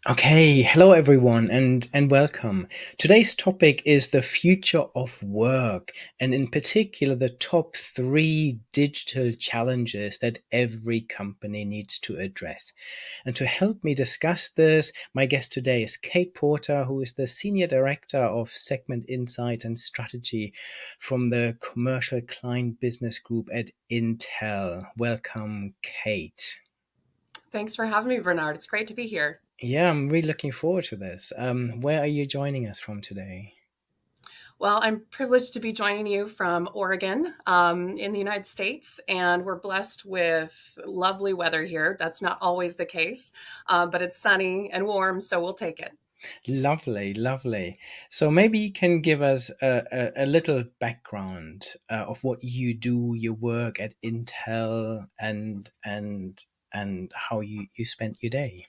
Okay, hello everyone and welcome. Today's topic is the future of work, and in particular the top 3 digital challenges that every company needs to address. And to help me discuss this, my guest today is Kate Porter, who is the Senior Director of Segment Insight and Strategy from the Commercial Client Business Group at Intel. Welcome, Kate. Thanks for having me, Bernard. It's great to be here. Yeah, I'm really looking forward to this. Where are you joining us from today? Well, I'm privileged to be joining you from Oregon in the United States, and we're blessed with lovely weather here. That's not always the case, but it's sunny and warm, so we'll take it. Lovely, lovely. So maybe you can give us a little background of what you do, your work at Intel, and how you spent your day.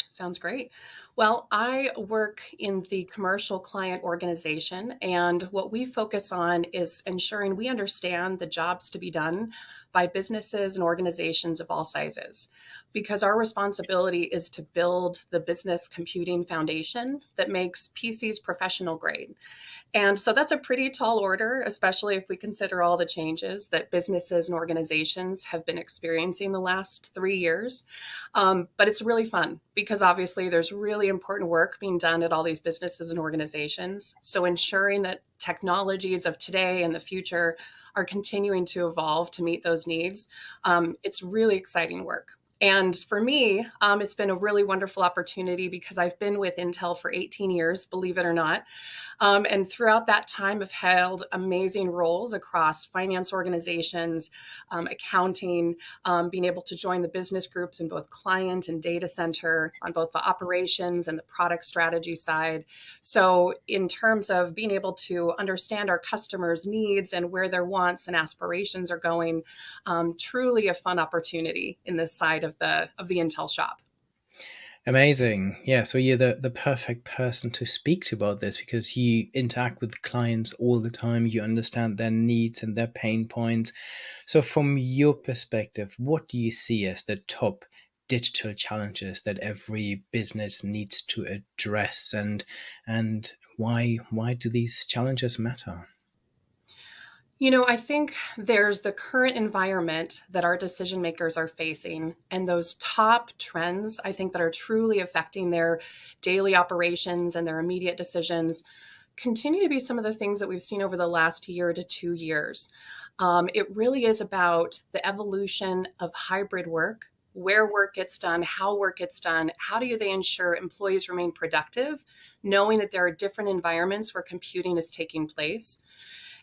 Sounds great. Well, I work in the commercial client organization, and what we focus on is ensuring we understand the jobs to be done by businesses and organizations of all sizes. Because our responsibility is to build the business computing foundation that makes PCs professional grade. And so that's a pretty tall order, especially if we consider all the changes that businesses and organizations have been experiencing the last 3 years. But it's really fun because obviously there's really important work being done at all these businesses and organizations. So ensuring that technologies of today and the future are continuing to evolve to meet those needs, it's really exciting work. And for me, it's been a really wonderful opportunity because I've been with Intel for 18 years, believe it or not. And throughout that time, I've held amazing roles across finance organizations, accounting, being able to join the business groups in both client and data center on both the operations and the product strategy side. So, in terms of being able to understand our customers' needs and where their wants and aspirations are going, truly a fun opportunity in this side of the Intel shop. Amazing. Yeah, so you're the perfect person to speak to about this because you interact with clients all the time. You understand their needs and their pain points. So, from your perspective, what do you see as the top digital challenges that every business needs to address, and why do these challenges matter? I think there's the current environment that our decision makers are facing, and those top trends, I think, that are truly affecting their daily operations and their immediate decisions continue to be some of the things that we've seen over the last year to 2 years. It really is about the evolution of hybrid work, where work gets done, how work gets done, how do they ensure employees remain productive, knowing that there are different environments where computing is taking place.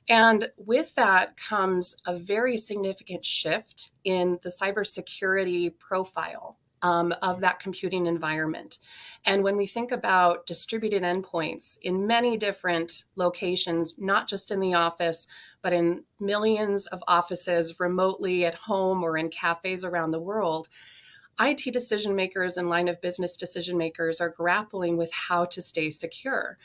And with that comes a very significant shift in the cybersecurity profile of that computing environment. And when we think about distributed endpoints in many different locations, not just in the office, but in millions of offices remotely at home or in cafes around the world, IT decision makers and line of business decision makers are grappling with how to stay secure.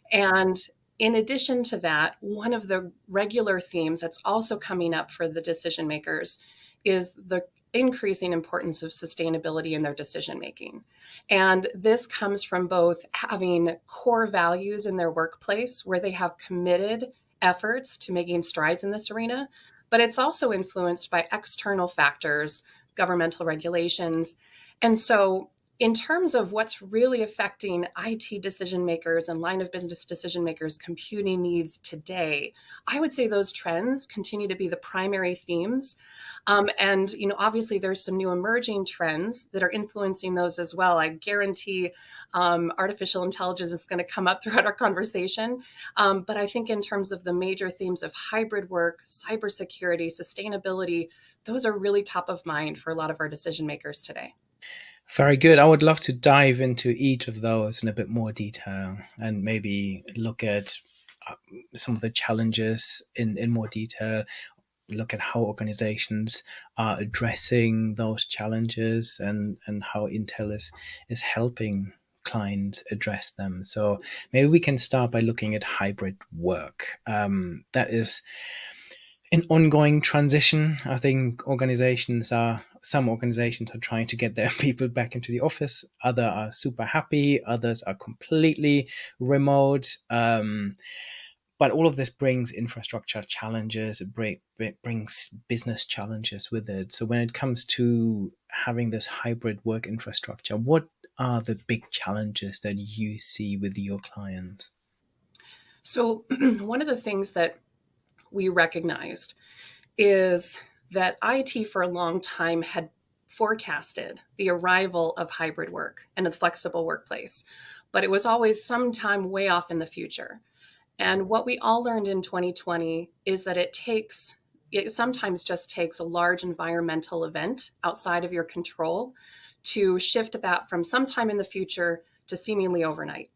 And in addition to that, one of the regular themes that's also coming up for the decision makers is the increasing importance of sustainability in their decision making. And this comes from both having core values in their workplace where they have committed efforts to making strides in this arena, but it's also influenced by external factors, governmental regulations. And so in terms of what's really affecting IT decision makers and line of business decision makers' computing needs today, I would say those trends continue to be the primary themes. And obviously, there's some new emerging trends that are influencing those as well. I guarantee artificial intelligence is going to come up throughout our conversation. But I think in terms of the major themes of hybrid work, cybersecurity, sustainability, those are really top of mind for a lot of our decision makers today. Very good. I would love to dive into each of those in a bit more detail and maybe look at uh, some of the challenges in more detail, look at how organizations are addressing those challenges and how Intel is helping clients address them. So maybe we can start by looking at hybrid work. That is an ongoing transition. I think organizations are some organizations are trying to get their people back into the office. Other are super happy. Others are completely remote. But all of this brings infrastructure challenges. It brings business challenges with it. So when it comes to having this hybrid work infrastructure, what are the big challenges that you see with your clients? So, one of the things that we recognized is that IT for a long time had forecasted the arrival of hybrid work and a flexible workplace, but it was always sometime way off in the future. And what we all learned in 2020 is that it sometimes just takes a large environmental event outside of your control to shift that from sometime in the future to seemingly overnight.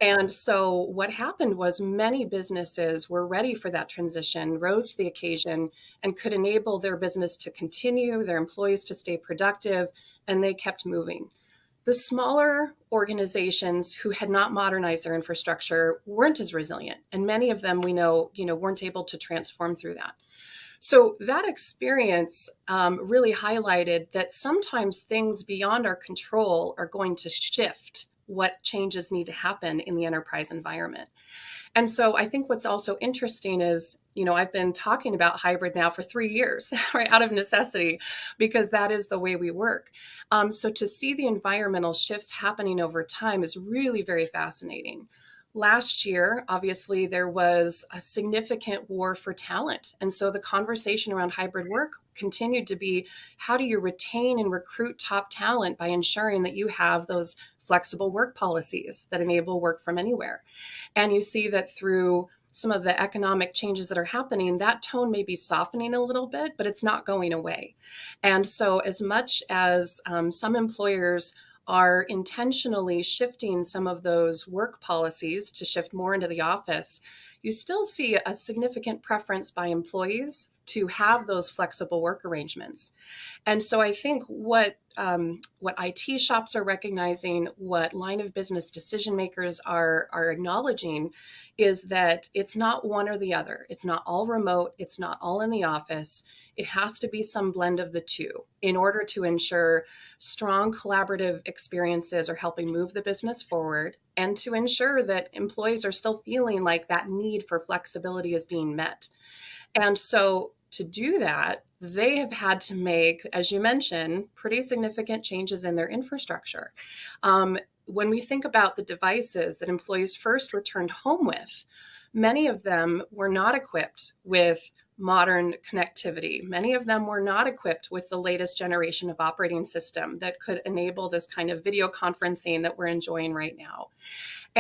And so what happened was many businesses were ready for that transition, rose to the occasion, and could enable their business to continue, their employees to stay productive, and they kept moving. The smaller organizations who had not modernized their infrastructure weren't as resilient, and many of them we know, weren't able to transform through that. So that experience really highlighted that sometimes things beyond our control are going to shift what changes need to happen in the enterprise environment. And so I think what's also interesting is, I've been talking about hybrid now for 3 years, right, out of necessity, because that is the way we work. So to see the environmental shifts happening over time is really very fascinating. Last year, obviously, there was a significant war for talent. And so the conversation around hybrid work continued to be, how do you retain and recruit top talent by ensuring that you have those flexible work policies that enable work from anywhere? And you see that through some of the economic changes that are happening, that tone may be softening a little bit, but it's not going away. And so, as much as some employers are intentionally shifting some of those work policies to shift more into the office, you still see a significant preference by employees to have those flexible work arrangements. And so I think what IT shops are recognizing, what line of business decision makers are acknowledging, is that it's not one or the other. It's not all remote. It's not all in the office. It has to be some blend of the two in order to ensure strong collaborative experiences are helping move the business forward, and to ensure that employees are still feeling like that need for flexibility is being met. And so to do that, they have had to make, as you mentioned, pretty significant changes in their infrastructure. When we think about the devices that employees first returned home with, many of them were not equipped with modern connectivity. Many of them were not equipped with the latest generation of operating system that could enable this kind of video conferencing that we're enjoying right now.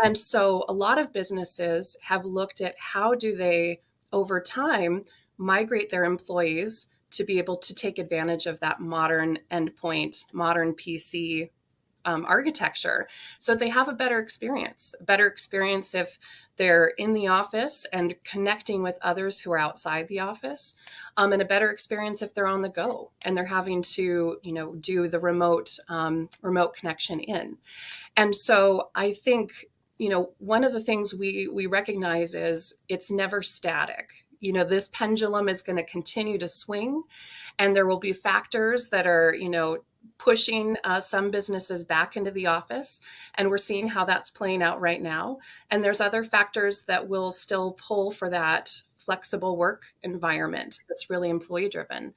And so a lot of businesses have looked at how do they, over time, migrate their employees to be able to take advantage of that modern endpoint, modern PC architecture, so that they have a better experience. A better experience if they're in the office and connecting with others who are outside the office, and a better experience if they're on the go and they're having to, do the remote connection in. And so I think, one of the things we recognize is it's never static. This pendulum is going to continue to swing, and there will be factors that are, pushing some businesses back into the office. And we're seeing how that's playing out right now. And there's other factors that will still pull for that flexible work environment that's really employee driven.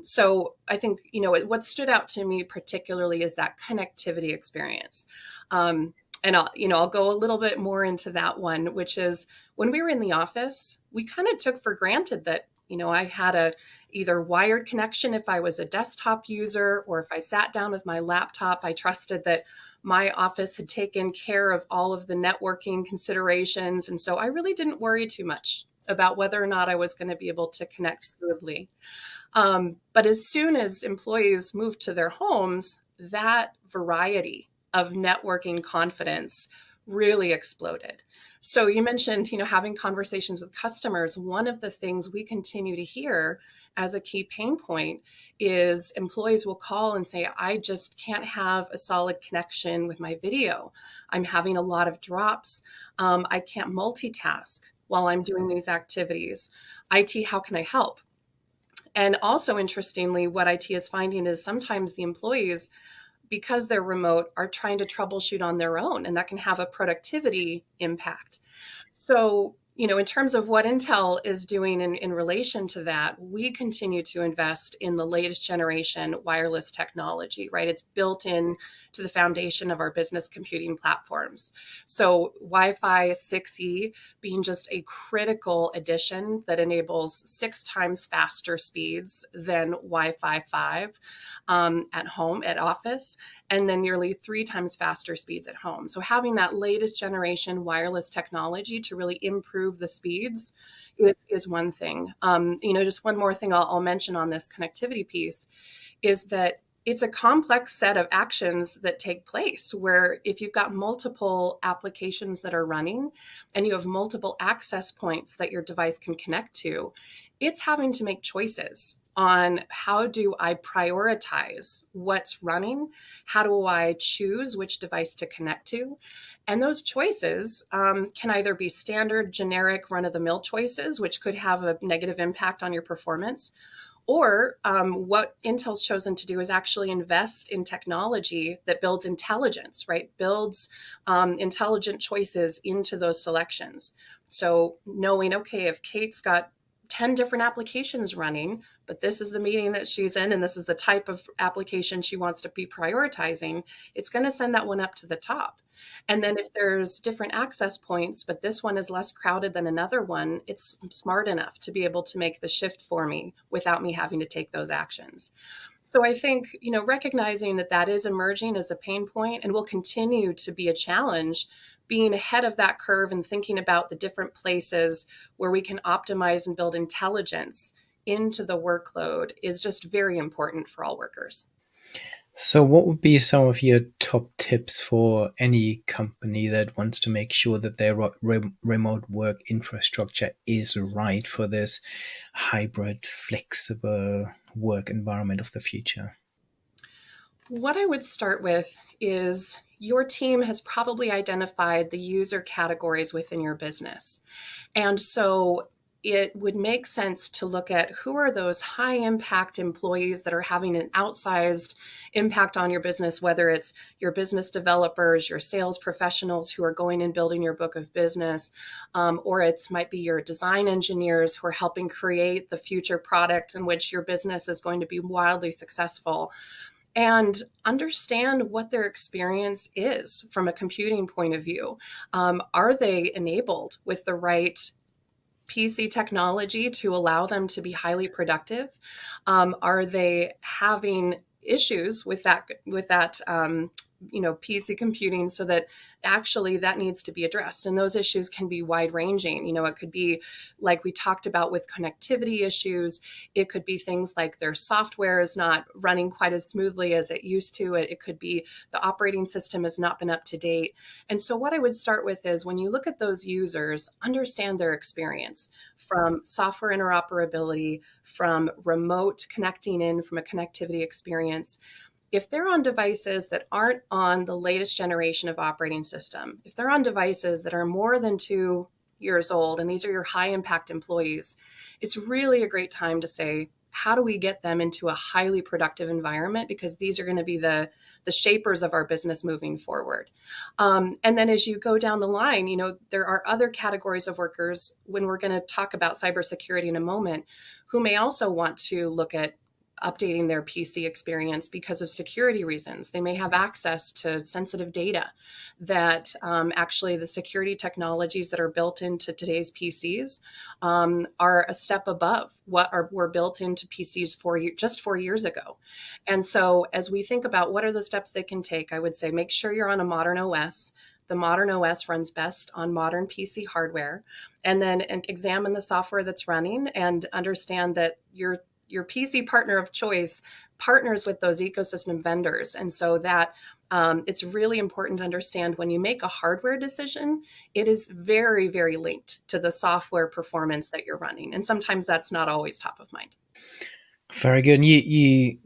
So I think, what stood out to me particularly is that connectivity experience. And I'll go a little bit more into that one, which is when we were in the office, we kind of took for granted that, I had a either wired connection if I was a desktop user, or if I sat down with my laptop, I trusted that my office had taken care of all of the networking considerations. And so I really didn't worry too much about whether or not I was going to be able to connect smoothly. But as soon as employees moved to their homes, that variety of networking confidence really exploded. So you mentioned, having conversations with customers. One of the things we continue to hear as a key pain point is employees will call and say, I just can't have a solid connection with my video. I'm having a lot of drops. I can't multitask while I'm doing these activities. IT, how can I help? And also, interestingly, what IT is finding is sometimes the employees, because they're remote, are trying to troubleshoot on their own, and that can have a productivity impact. So, in terms of what Intel is doing in relation to that, we continue to invest in the latest generation wireless technology, right? It's built in to the foundation of our business computing platforms. So, Wi Fi 6E being just a critical addition that enables 6 times faster speeds than Wi Fi 5 at home, at office, and then nearly 3 times faster speeds at home. So having that latest generation wireless technology to really improve the speeds is one thing. Just one more thing I'll mention on this connectivity piece is that it's a complex set of actions that take place where if you've got multiple applications that are running and you have multiple access points that your device can connect to, it's having to make choices on how do I prioritize what's running? How do I choose which device to connect to? And those choices can either be standard, generic, run of the mill choices, which could have a negative impact on your performance, or what Intel's chosen to do is actually invest in technology that builds intelligence, right? Builds intelligent choices into those selections. So knowing, okay, if Kate's got 10 different applications running, but this is the meeting that she's in and this is the type of application she wants to be prioritizing, it's going to send that one up to the top. And then if there's different access points, but this one is less crowded than another one, it's smart enough to be able to make the shift for me without me having to take those actions. So I think, recognizing that that is emerging as a pain point and will continue to be a challenge, being ahead of that curve and thinking about the different places where we can optimize and build intelligence into the workload is just very important for all workers. So, what would be some of your top tips for any company that wants to make sure that their remote work infrastructure is right for this hybrid, flexible work environment of the future? What I would start with is your team has probably identified the user categories within your business. And so it would make sense to look at who are those high impact employees that are having an outsized impact on your business, whether it's your business developers, your sales professionals who are going and building your book of business, or it might be your design engineers who are helping create the future product in which your business is going to be wildly successful, and understand what their experience is from a computing point of view. Are they enabled with the right PC technology to allow them to be highly productive? Are they having issues with that PC computing, so that actually that needs to be addressed? And those issues can be wide ranging. It could be like we talked about with connectivity issues. It could be things like their software is not running quite as smoothly as it used to. It could be the operating system has not been up to date. And so what I would start with is, when you look at those users, understand their experience from software interoperability, from remote connecting in, from a connectivity experience. If they're on devices that aren't on the latest generation of operating system, if they're on devices that are more than 2 years old, and these are your high impact employees, it's really a great time to say, how do we get them into a highly productive environment? Because these are going to be the shapers of our business moving forward. And then as you go down the line, there are other categories of workers, when we're going to talk about cybersecurity in a moment, who may also want to look at updating their PC experience because of security reasons. They may have access to sensitive data that actually the security technologies that are built into today's PCs are a step above what were built into PCs just 4 years ago. And so as we think about what are the steps they can take, I would say make sure you're on a modern OS. The modern OS runs best on modern PC hardware, and then examine the software that's running and understand that your PC partner of choice partners with those ecosystem vendors. And so that it's really important to understand, when you make a hardware decision, it is very, very linked to the software performance that you're running. And sometimes that's not always top of mind. Very good. And you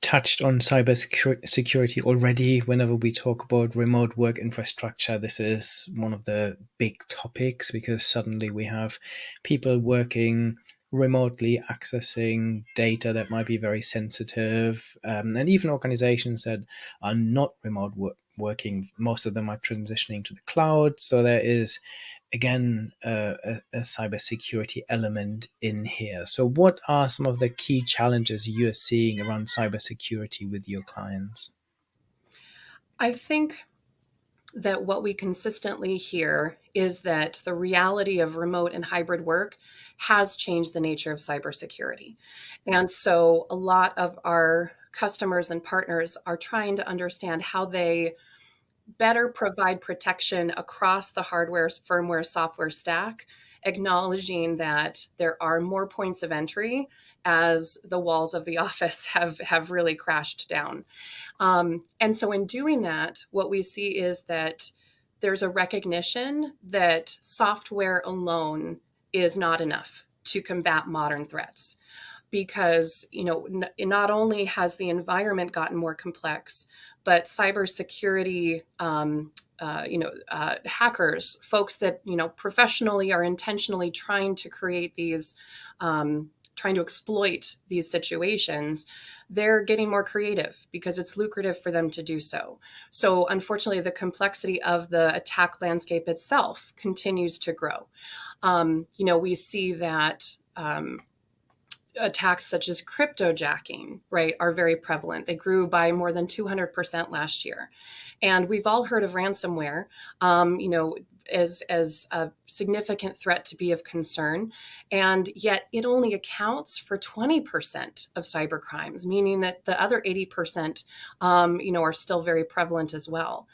touched on cybersecurity already. Whenever we talk about remote work infrastructure, this is one of the big topics, because suddenly we have people working remotely accessing data that might be very sensitive, and even organizations that are not working, most of them are transitioning to the cloud. So there is, again, a cybersecurity element in here. So, what are some of the key challenges you're seeing around cybersecurity with your clients? I think that what we consistently hear is that the reality of remote and hybrid work has changed the nature of cybersecurity. And so a lot of our customers and partners are trying to understand how they better provide protection across the hardware, firmware, software stack, acknowledging that there are more points of entry as the walls of the office have really crashed down. And so, in doing that, what we see is that there's a recognition that software alone is not enough to combat modern threats because not only has the environment gotten more complex, but cybersecurity hackers, folks that professionally are intentionally trying to create these trying to exploit these situations, they're getting more creative because it's lucrative for them to do so. So unfortunately, the complexity of the attack landscape itself continues to grow. We see that attacks such as cryptojacking, right, are very prevalent. They grew by more than 200% last year. And we've all heard of ransomware, as a significant threat to be of concern. And yet it only accounts for 20% of cyber crimes, meaning that the other 80%, are still very prevalent as well.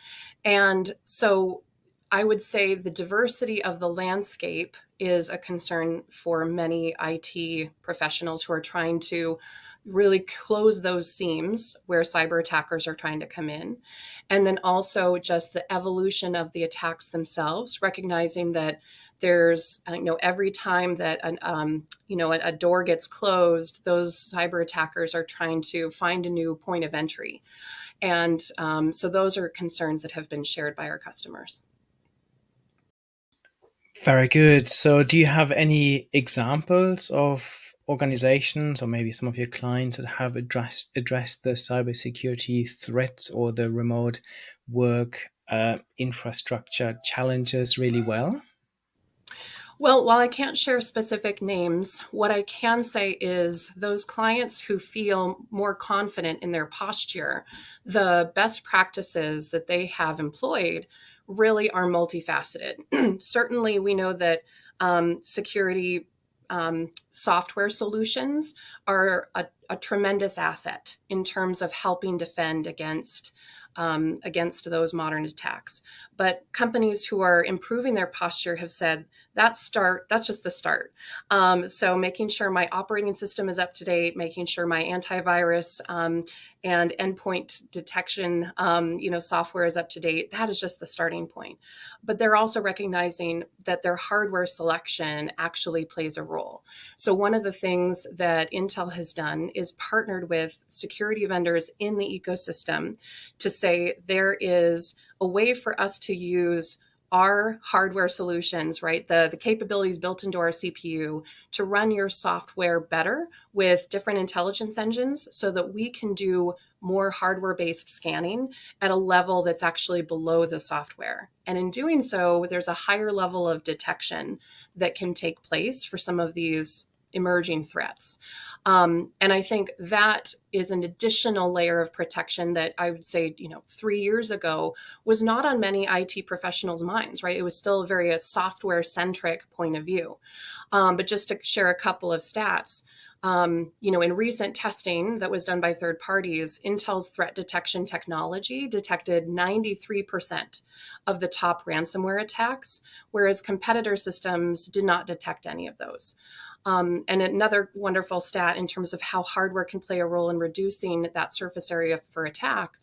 And so I would say the diversity of the landscape is a concern for many IT professionals who are trying to really close those seams where cyber attackers are trying to come in. And then also just the evolution of the attacks themselves, recognizing that there's, every time that a door gets closed, those cyber attackers are trying to find a new point of entry. And so those are concerns that have been shared by our customers. Very good. So, do you have any examples of organizations or maybe some of your clients that have addressed the cybersecurity threats or the remote work infrastructure challenges really well? Well, while I can't share specific names, what I can say is those clients who feel more confident in their posture, the best practices that they have employed really are multifaceted. Certainly, we know that security software solutions are a tremendous asset in terms of helping defend against those modern attacks. But companies who are improving their posture have said that's just the start. So making sure my operating system is up to date, making sure my antivirus and endpoint detection software is up to date, that is just the starting point. But they're also recognizing that their hardware selection actually plays a role. So one of the things that Intel has done is partnered with security vendors in the ecosystem to say there is a way for us to use our hardware solutions, right? The capabilities built into our CPU to run your software better with different intelligence engines so that we can do more hardware-based scanning at a level that's actually below the software. And in doing so, there's a higher level of detection that can take place for some of these emerging threats. And I think that is an additional layer of protection that I would say, 3 years ago was not on many IT professionals' minds, right? It was still a very software centric point of view. But just to share a couple of stats, in recent testing that was done by third parties, Intel's threat detection technology detected 93% of the top ransomware attacks, whereas competitor systems did not detect any of those. And another wonderful stat in terms of how hardware can play a role in reducing that surface area for attack,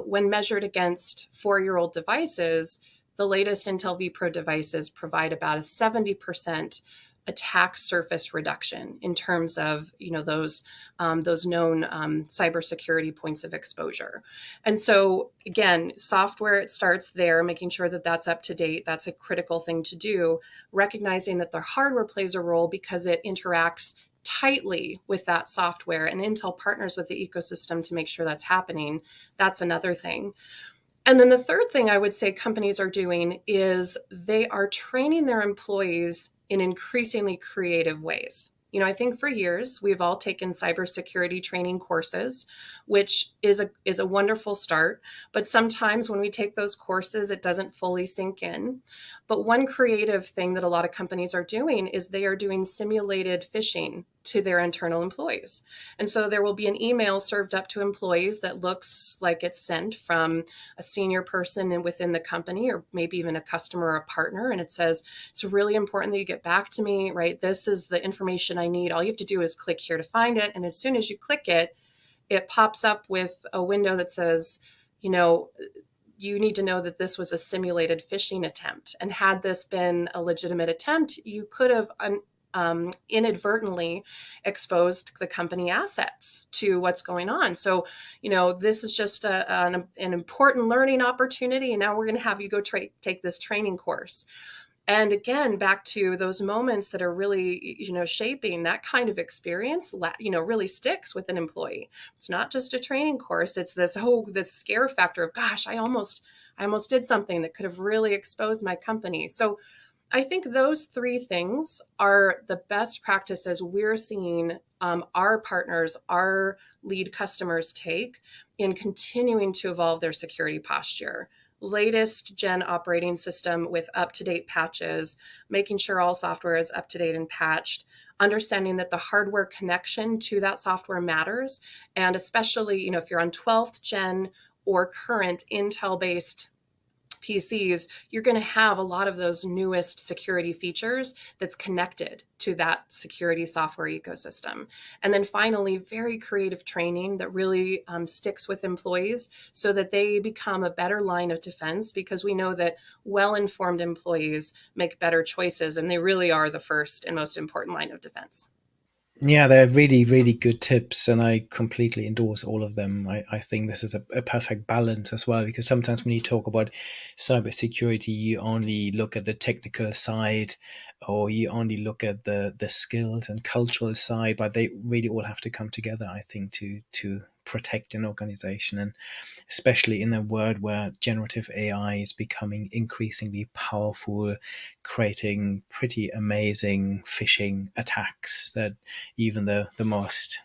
when measured against 4-year-old devices, the latest Intel vPro devices provide about a 70% attack surface reduction in terms of those known cybersecurity points of exposure. And so again, software, it starts there, making sure that that's up to date. That's a critical thing to do, recognizing that the hardware plays a role because it interacts tightly with that software, and Intel partners with the ecosystem to make sure that's happening. That's another thing. And then the third thing I would say companies are doing is they are training their employees in increasingly creative ways. I think for years we've all taken cybersecurity training courses, which is a wonderful start. But sometimes when we take those courses, it doesn't fully sink in. But one creative thing that a lot of companies are doing is they are doing simulated phishing to their internal employees. And so there will be an email served up to employees that looks like it's sent from a senior person within the company, or maybe even a customer or a partner. And it says, it's really important that you get back to me, right? This is the information I need. All you have to do is click here to find it. And as soon as you click it, it pops up with a window that says, you know, you need to know that this was a simulated phishing attempt. And had this been a legitimate attempt, you could have inadvertently exposed the company assets to what's going on. So, this is just an important learning opportunity. And now we're going to have you go take this training course. And again, back to those moments that are really, shaping that kind of experience, really sticks with an employee. It's not just a training course. It's this scare factor of, gosh, I almost did something that could have really exposed my company. So I think those three things are the best practices we're seeing our partners, our lead customers take in continuing to evolve their security posture. Latest gen operating system with up-to-date patches, making sure all software is up-to-date and patched, understanding that the hardware connection to that software matters. And especially, if you're on 12th gen or current Intel-based PCs, you're going to have a lot of those newest security features that's connected to that security software ecosystem. And then finally, very creative training that really sticks with employees so that they become a better line of defense, because we know that well-informed employees make better choices, and they really are the first and most important line of defense. Yeah, they're really, really good tips, and I completely endorse all of them. I think this is a perfect balance as well, because sometimes when you talk about cybersecurity, you only look at the technical side, or you only look at the skills and cultural side, but they really all have to come together, I think, to protect an organization. And especially in a world where generative AI is becoming increasingly powerful, creating pretty amazing phishing attacks that even the most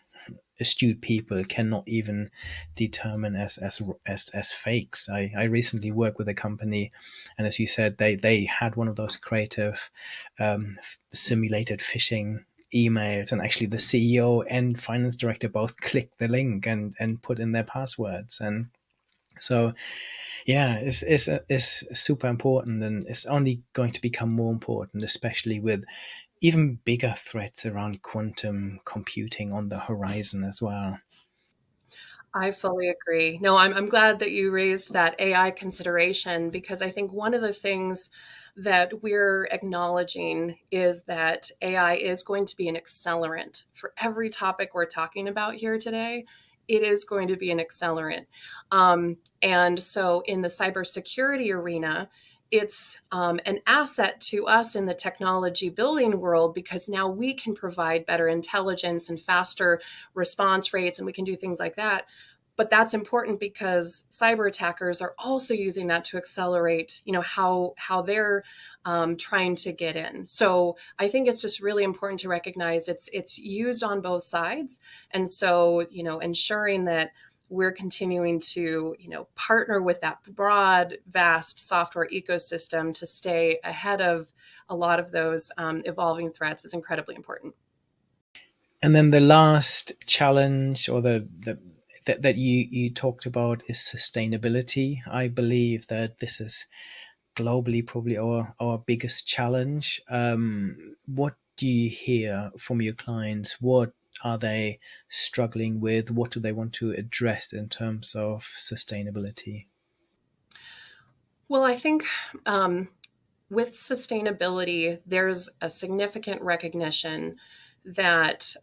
astute people cannot even determine as fakes. I recently worked with a company, and as you said, they had one of those creative simulated phishing emails, and actually the CEO and finance director both clicked the link and put in their passwords. And so yeah, it's super important, and it's only going to become more important, especially with even bigger threats around quantum computing on the horizon as well. I fully agree. No, I'm glad that you raised that AI consideration, because I think one of the things that we're acknowledging is that AI is going to be an accelerant for every topic we're talking about here today. It is going to be an accelerant. And so in the cybersecurity arena, it's an asset to us in the technology building world, because now we can provide better intelligence and faster response rates, and we can do things like that. But that's important because cyber attackers are also using that to accelerate, how they're trying to get in. So I think it's just really important to recognize it's used on both sides. And so, ensuring that we're continuing to, partner with that broad, vast software ecosystem to stay ahead of a lot of those evolving threats is incredibly important. And then the last challenge, or the that you talked about, is sustainability. I believe that this is globally probably our biggest challenge. What do you hear from your clients? What are they struggling with? What do they want to address in terms of sustainability? Well, I think um, with sustainability, there's a significant recognition that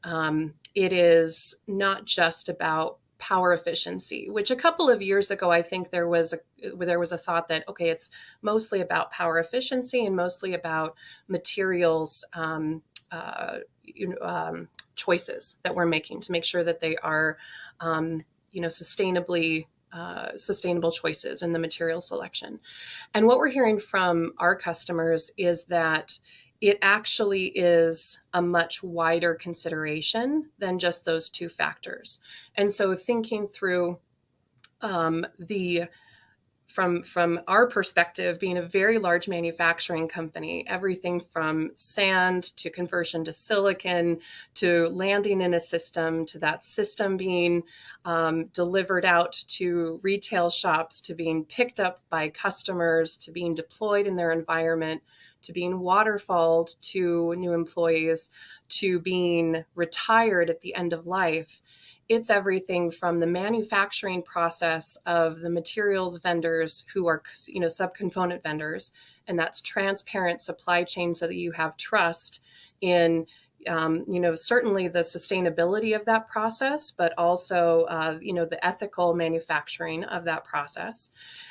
it is not just about power efficiency, which a couple of years ago I think there was a thought that okay, it's mostly about power efficiency and mostly about materials choices that we're making to make sure that they are sustainably sustainable choices in the material selection. And what we're hearing from our customers is that it actually is a much wider consideration than just those two factors. And so thinking through the from our perspective, being a very large manufacturing company, everything from sand to conversion to silicon to landing in a system to that system being delivered out to retail shops to being picked up by customers to being deployed in their environment to being waterfalled to new employees to being retired at the end of life. It's everything from the manufacturing process of the materials vendors who are, subcomponent vendors, and that's transparent supply chain so that you have trust in, certainly the sustainability of that process, but also, the ethical manufacturing of that process.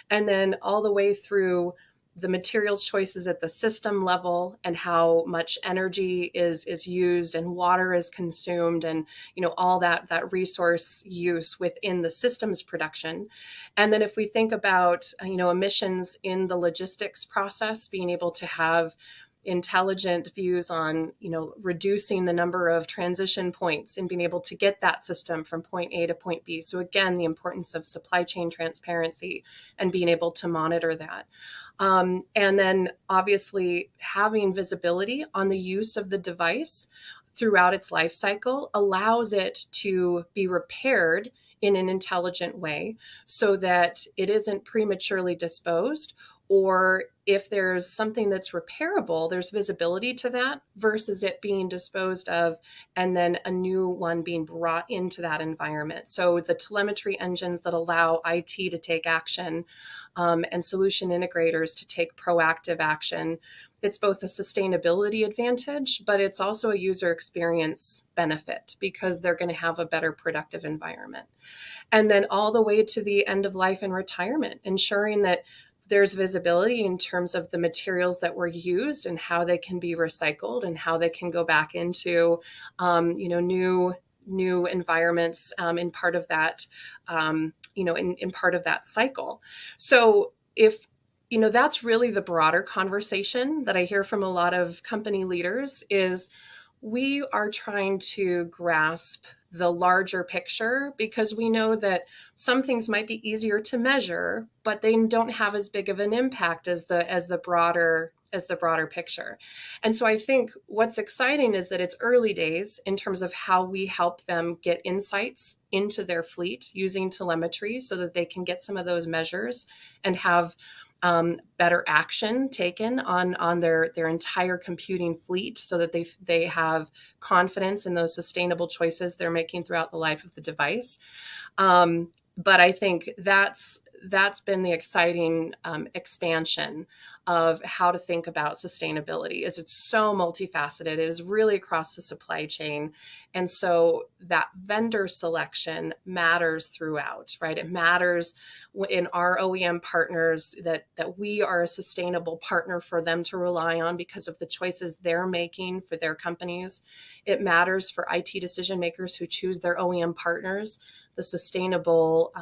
And then all the way through the materials choices at the system level and how much energy is used and water is consumed and all that resource use within the systems production. And then if we think about emissions in the logistics process, being able to have intelligent views on reducing the number of transition points and being able to get that system from point A to point B. So again, the importance of supply chain transparency and being able to monitor that. And then obviously having visibility on the use of the device throughout its life cycle allows it to be repaired in an intelligent way so that it isn't prematurely disposed, or if there's something that's repairable, there's visibility to that versus it being disposed of and then a new one being brought into that environment. So the telemetry engines that allow IT to take action and solution integrators to take proactive action, it's both a sustainability advantage, but it's also a user experience benefit because they're going to have a better productive environment. And then all the way to the end of life and retirement, ensuring that there's visibility in terms of the materials that were used and how they can be recycled and how they can go back into new environments in part of that in part of that cycle. So if that's really the broader conversation that I hear from a lot of company leaders is we are trying to grasp the larger picture because we know that some things might be easier to measure, but they don't have as big of an impact as the broader picture. And so I think what's exciting is that it's early days in terms of how we help them get insights into their fleet using telemetry so that they can get some of those measures and have better action taken on their entire computing fleet so that they have confidence in those sustainable choices they're making throughout the life of the device. But I think that's been the exciting expansion of how to think about sustainability is it's so multifaceted. It is really across the supply chain. And so that vendor selection matters throughout, right? It matters in our OEM partners that we are a sustainable partner for them to rely on because of the choices they're making for their companies. It matters for IT decision makers who choose their OEM partners, the sustainable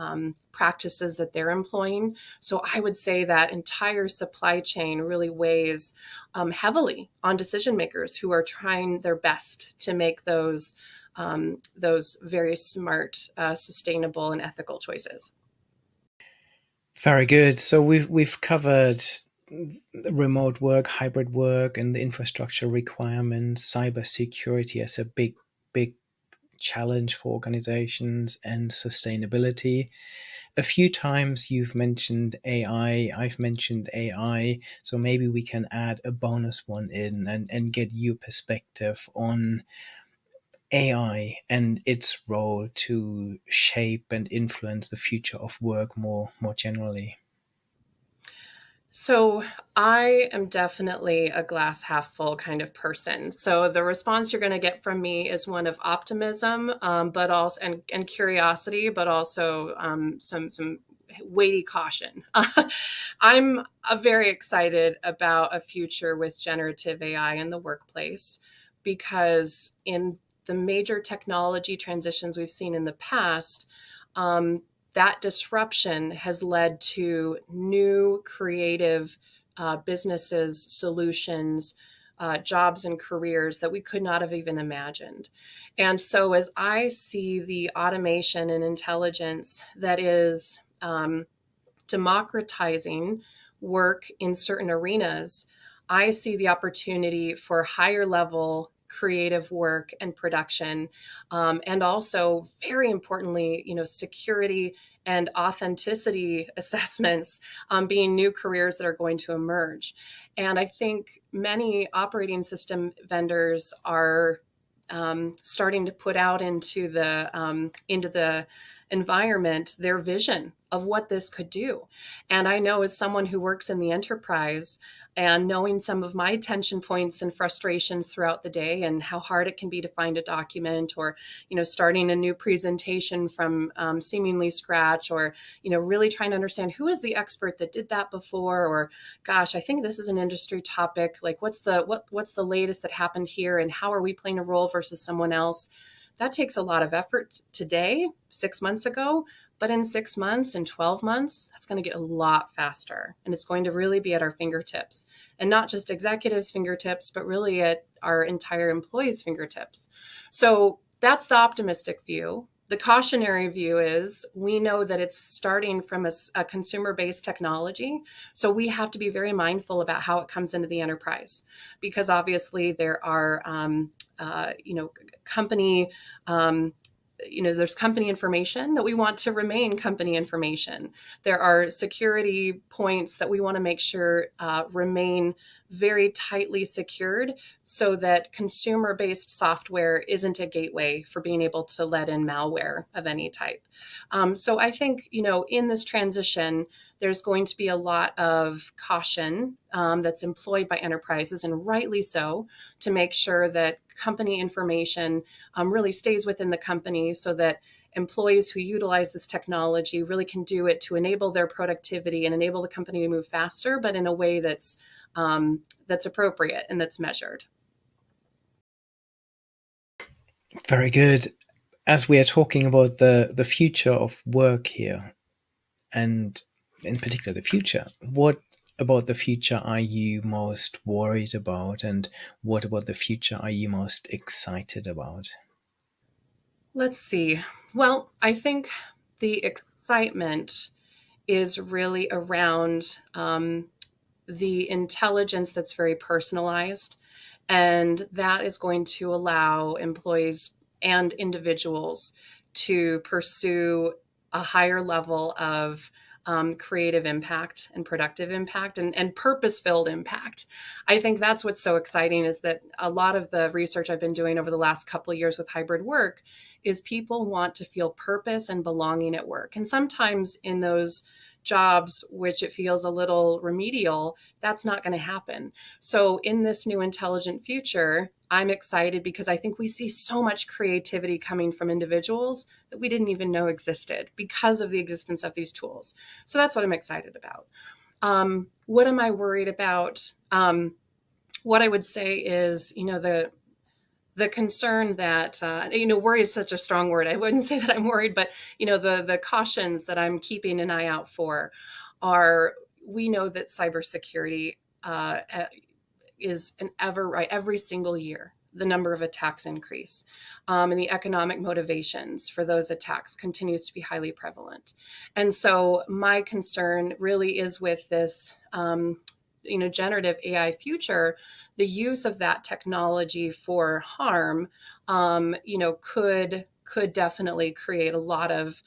practices that they're employing. So I would say that entire supply chain really weighs heavily on decision makers who are trying their best to make those very smart, sustainable, and ethical choices. Very good. So we've covered remote work, hybrid work, and the infrastructure requirements, cybersecurity as a big challenge for organizations, and sustainability. A few times you've mentioned AI, I've mentioned AI, so maybe we can add a bonus one in and get your perspective on AI and its role to shape and influence the future of work more generally. So I am definitely a glass half full kind of person. So the response you're going to get from me is one of optimism, but also and curiosity, but also some weighty caution. I'm very excited about a future with generative AI in the workplace because in the major technology transitions we've seen in the past, um, that disruption has led to new creative businesses, solutions, jobs, and careers that we could not have even imagined. And so, as I see the automation and intelligence that is democratizing work in certain arenas, I see the opportunity for higher level creative work and production, and also very importantly, security and authenticity assessments, being new careers that are going to emerge. And I think many operating system vendors are starting to put out into the environment their vision of what this could do. And I know, as someone who works in the enterprise and knowing some of my tension points and frustrations throughout the day and how hard it can be to find a document, or starting a new presentation from seemingly scratch, or really trying to understand who is the expert that did that before, or gosh, I think this is an industry topic, like what's the latest that happened here and how are we playing a role versus someone else. That takes a lot of effort today, 6 months ago, but in 6 months and 12 months, that's going to get a lot faster. And it's going to really be at our fingertips, and not just executives' fingertips, but really at our entire employees' fingertips. So that's the optimistic view. The cautionary view is we know that it's starting from a consumer based technology. So we have to be very mindful about how it comes into the enterprise, because obviously there are, company there's company information that we want to remain company information. There are security points that we want to make sure remain very tightly secured, so that consumer based software isn't a gateway for being able to let in malware of any type. So I think, in this transition, there's going to be a lot of caution that's employed by enterprises, and rightly so, to make sure that company information really stays within the company, so that employees who utilize this technology really can do it to enable their productivity and enable the company to move faster, but in a way that's appropriate and that's measured. Very good. As we are talking about the future of work here, and in particular the future, what about the future are you most worried about, and what about the future are you most excited about? Let's see. Well, I think the excitement is really around the intelligence that's very personalized. And that is going to allow employees and individuals to pursue a higher level of creative impact and productive impact, and purpose-filled impact. I think that's what's so exciting, is that a lot of the research I've been doing over the last couple of years with hybrid work is people want to feel purpose and belonging at work. And sometimes in those jobs, which it feels a little remedial, that's not going to happen. So in this new intelligent future, I'm excited because I think we see so much creativity coming from individuals that we didn't even know existed because of the existence of these tools. So that's what I'm excited about. What am I worried about? What I would say is, the concern that worry is such a strong word. I wouldn't say that I'm worried, but the cautions that I'm keeping an eye out for are, we know that cybersecurity is an every single year the number of attacks increase, and the economic motivations for those attacks continues to be highly prevalent. And so my concern really is with this generative AI future, the use of that technology for harm, could definitely create a lot of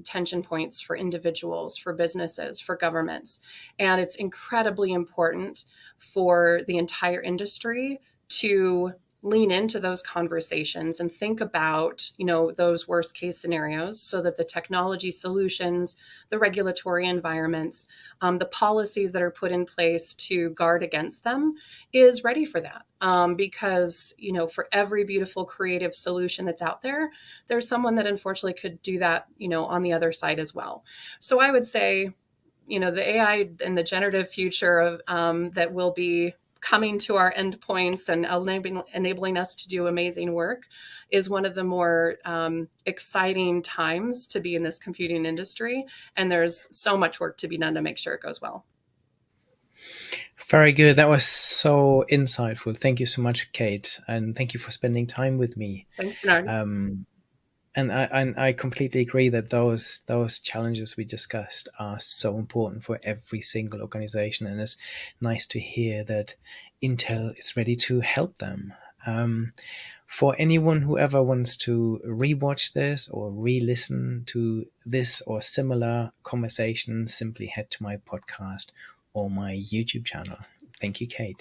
tension points for individuals, for businesses, for governments. And it's incredibly important for the entire industry to lean into those conversations and think about, those worst case scenarios so that the technology solutions, the regulatory environments, the policies that are put in place to guard against them is ready for that. Because, for every beautiful creative solution that's out there, there's someone that unfortunately could do that, on the other side as well. So I would say, the AI and the generative future of, that will be coming to our endpoints and enabling us to do amazing work is one of the more exciting times to be in this computing industry. And there's so much work to be done to make sure it goes well. Very good. That was so insightful. Thank you so much, Kate, and thank you for spending time with me. Thanks, Bernard. Um, and I completely agree that those challenges we discussed are so important for every single organization, and it's nice to hear that Intel is ready to help them. For anyone who ever wants to rewatch this or re-listen to this or similar conversations, simply head to my podcast or my YouTube channel. Thank you, Kate.